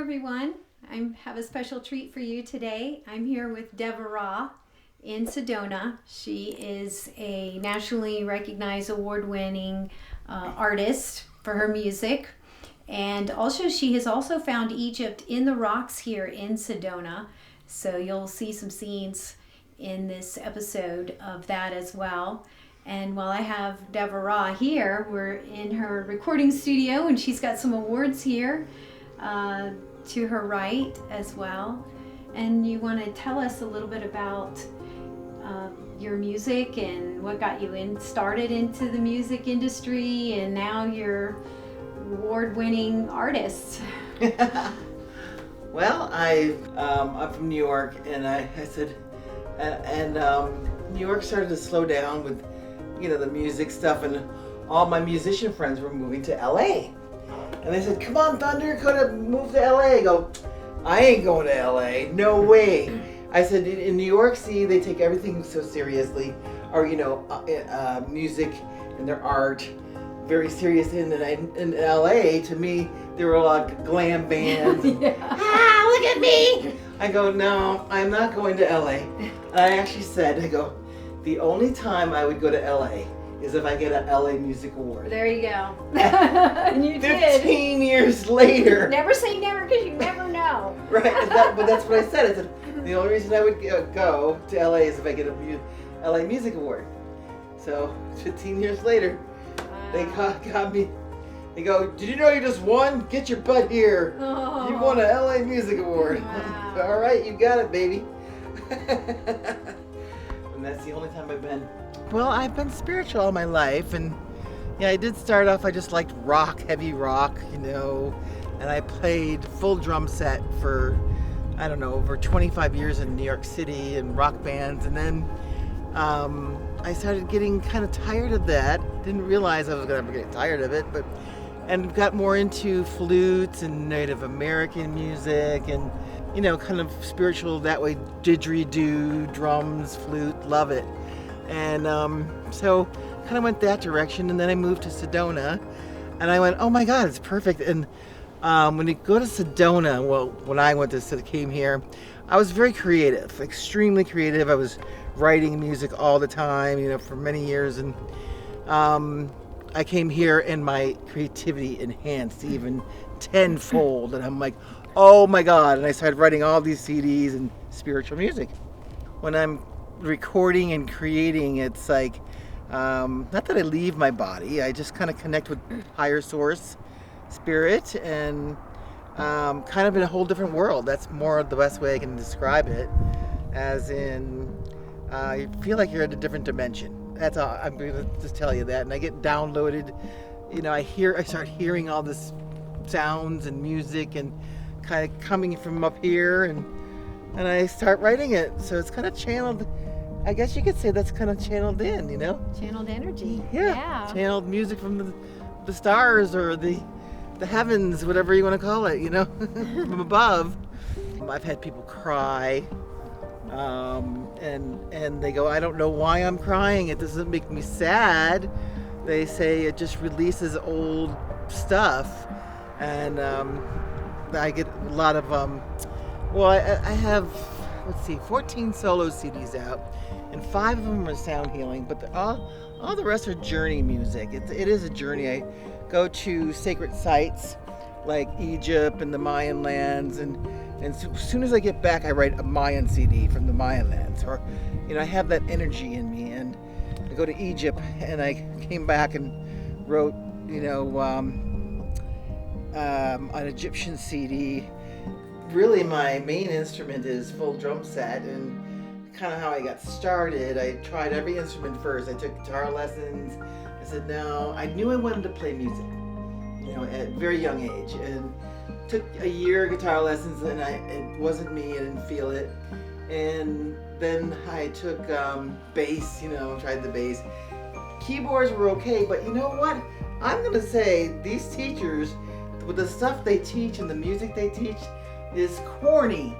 everyone. I have a special treat for you today. I'm here with Devara in Sedona. She is a nationally recognized award-winning artist for her music. And also she has also found Egypt in the rocks here in Sedona. So you'll see some scenes in this episode of that as well. And while I have Devara here, we're in her recording studio and she's got some awards here to her right as well. And you want to tell us a little bit about your music and what got you started into the music industry, and now you're award-winning artist. Well, I'm from New York, and I said, and New York started to slow down with, the music stuff, and all my musician friends were moving to LA. And they said, come on, Thunder, move to LA. I go, I ain't going to LA, no way. I said, in New York City, they take everything so seriously, or, music and their art very serious. And in LA, to me, there were a lot of glam bands. Yeah. Look at me. I go, no, I'm not going to LA. And I actually said, the only time I would go to LA is if I get an LA Music Award. There you go. And you 15 years later. Never say never, because you never know. Right, but that's what I said. I said, the only reason I would go to LA is if I get a LA Music Award. So 15 years later, they got me. They go, did you know you just won? Get your butt here. Oh. You won a LA Music Award. Wow. All right, you got it, baby. And that's the only time I've been. Well, I've been spiritual all my life, and I did start off, I just liked rock, heavy rock, and I played full drum set for, over 25 years in New York City and rock bands, and then I started getting kind of tired of that. Didn't realize I was going to get tired of it, and got more into flutes and Native American music and, kind of spiritual that way, didgeridoo, drums, flute, love it. And so kind of went that direction, and then I moved to Sedona, and I went, oh my God, it's perfect. And when you go to Sedona, when I came here, I was very creative, extremely creative. I was writing music all the time, for many years, and I came here and my creativity enhanced even tenfold, and I'm like, oh my God, and I started writing all these CDs and spiritual music. When I'm recording and creating, it's like, not that I leave my body, I just kind of connect with higher source, spirit, and kind of in a whole different world. That's more the best way I can describe it, as in, you feel like you're in a different dimension. That's all, I'm going to just tell you that. And I get downloaded, I start hearing all this sounds and music and kind of coming from up here, and I start writing it. So it's kind of channeled, I guess you could say that's kind of channeled in, Channeled energy. Yeah. Channeled music from the stars or the heavens, whatever you want to call it, from above. I've had people cry. And they go, I don't know why I'm crying. It doesn't make me sad. They say it just releases old stuff. And I get a lot of, I have, 14 solo CDs out, and 5 of them are sound healing, but all the rest are journey music. It is a journey. I go to sacred sites like Egypt and the Mayan lands, and as soon as I get back, I write a Mayan CD from the Mayan lands, or, I have that energy in me. And I go to Egypt, and I came back and wrote, an Egyptian CD. Really, my main instrument is full drum set, and kind of how I got started. I tried every instrument first. I took guitar lessons. I said, no, I knew I wanted to play music, at a very young age, and took a year guitar lessons, and it wasn't me. I didn't feel it. And then I took bass, tried the bass. Keyboards were okay, but you know what? I'm going to say these teachers, with the stuff they teach and the music they teach, is corny.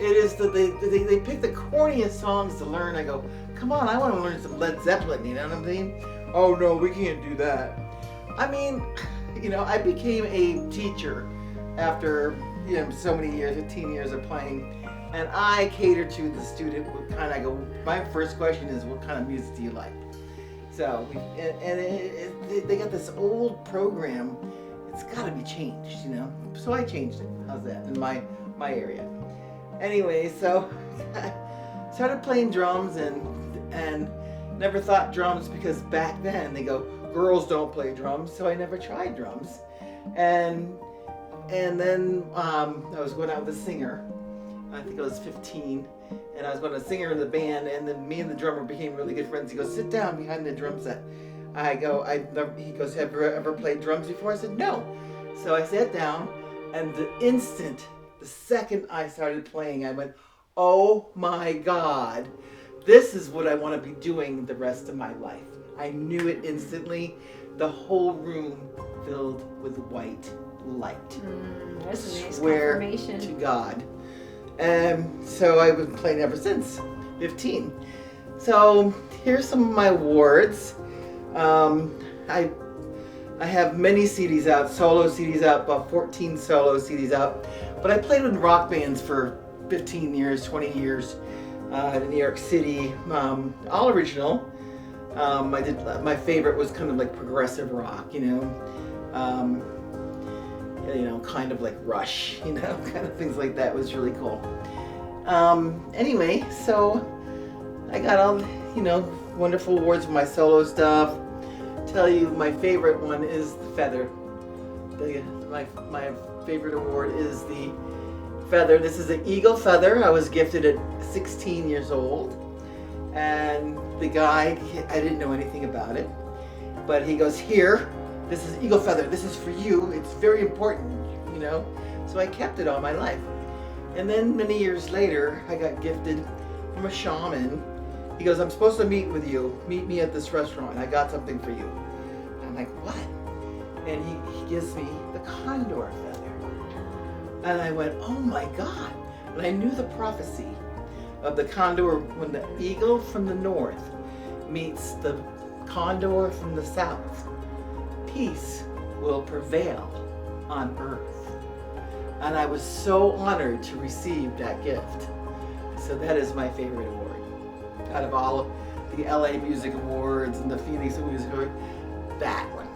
It is that they pick the corniest songs to learn. I go, come on, I want to learn some Led Zeppelin, you know what I mean? Oh no, we can't do that. I mean, I became a teacher after so many years, 15 years of playing, and I cater to the student. I go, my first question is, what kind of music do you like? So, they got this old program. It's got to be changed, So I changed it. How's that in my area? Anyway, so I started playing drums and never thought drums, because back then they go, girls don't play drums, so I never tried drums. And then I was going out with a singer. I think I was 15, and I was going to singer in the band, and then me and the drummer became really good friends. He goes, sit down behind the drum set. He goes, have you ever played drums before? I said, no. So I sat down, and the second I started playing, I went, oh my God, this is what I want to be doing the rest of my life. I knew it instantly. The whole room filled with white light. That's a nice Swear confirmation. to God. So I've been playing ever since, 15. So here's some of my awards. I have many CDs out, solo CDs out, about 14 solo CDs out. But I played with rock bands for 15 years, 20 years in New York City, all original. My favorite was kind of like progressive rock, kind of like Rush, kind of things like that. Was really cool. Anyway, so I got all, wonderful awards for my solo stuff. Tell you, my favorite one is the Feather. My favorite award is the Feather. This is an eagle feather. I was gifted at 16 years old, and the guy, I didn't know anything about it, but he goes, here, this is eagle feather. This is for you. It's very important, So I kept it all my life. And then many years later, I got gifted from a shaman. He goes, I'm supposed to meet with you. Meet me at this restaurant. I got something for you. I'm like, what? And he gives me the condor feather. And I went, oh my God. And I knew the prophecy of the condor, when the eagle from the north meets the condor from the south, peace will prevail on earth. And I was so honored to receive that gift. So that is my favorite award. Out of all of the LA Music Awards and the Phoenix Music Award, that one.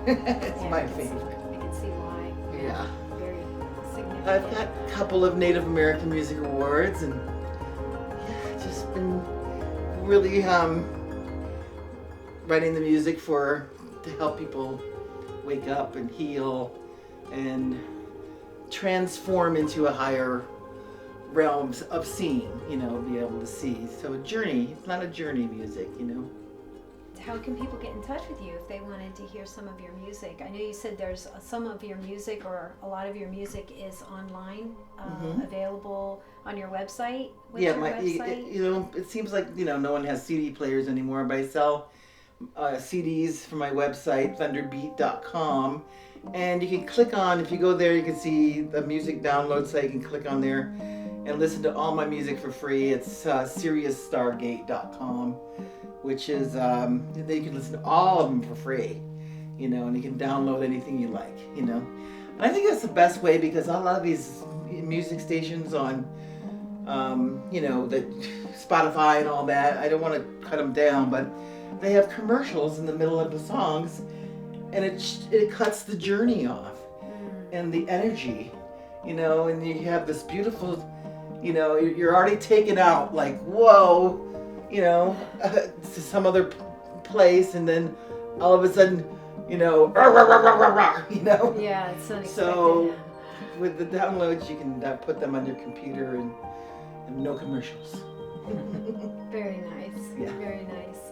It's my favorite. I can see why. Yeah. Very significant. I've got a couple of Native American Music Awards, and just been really writing the music to help people wake up and heal and transform into a higher realms of seeing, be able to see. So a journey, it's not a journey music, How can people get in touch with you if they wanted to hear some of your music? I know you said there's some of your music, or a lot of your music is online, available on your website. What's your website? It seems like, no one has CD players anymore, but I sell CDs from my website, Thunderbeat.com. And you can click on, if you go there, you can see the music download site. You can click on there and listen to all my music for free. It's SiriusStargate.com, which is, you can listen to all of them for free, and you can download anything you like, And I think that's the best way, because a lot of these music stations on, the Spotify and all that, I don't want to cut them down, but they have commercials in the middle of the songs, and it cuts the journey off and the energy, and you have this beautiful, you're already taken out, like, whoa, to some other place, and then all of a sudden, rah, rah, rah, rah, rah, rah, Yeah, it's unexpected. So with the downloads, you can put them on your computer and no commercials. Very nice. Yeah. Very nice.